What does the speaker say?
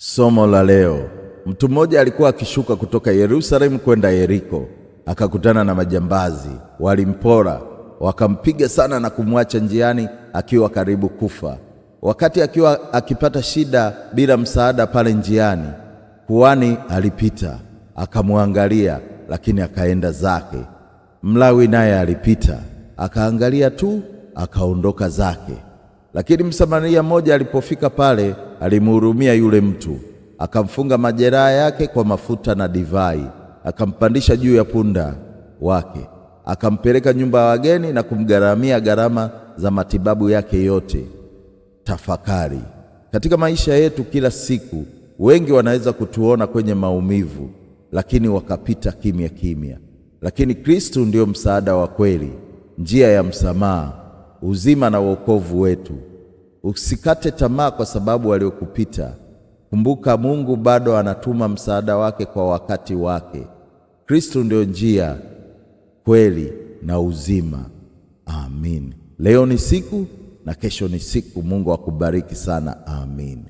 Somo la leo. Mtu mmoja alikuwa akishuka kutoka Yerusalemu kwenda Yeriko. Akakutana na majambazi, walimpora, wakampiga sana na kumwacha njiani akiwa karibu kufa. Wakati akiwa akipata shida bila msaada pale njiani, kuhani alipita, akamwangalia lakini akaenda zake. Mlawi naye alipita, akaangalia tu, akaondoka zake. Lakini Msamaria mmoja alipofika pale, alimhurumia yule mtu, akamfunga majeraha yake kwa mafuta na divai, akampandisha juu ya punda wake, akampeleka nyumba ya wageni na kumgharamia gharama za matibabu yake yote. Tafakari. Katika maisha yetu kila siku, wengi wanaweza kutuona kwenye maumivu, lakini wakapita kimya kimya. Lakini Kristo ndio msaada wa kweli, njia ya msamaha, uzima na wokovu wetu. Usikate tamaa kwa sababu waliokupita. Kumbuka Mungu bado anatuma msaada wake kwa wakati wake. Kristo ndio njia, kweli na uzima. Amin. Leo ni siku na kesho ni siku. Mungu akubariki sana. Amin.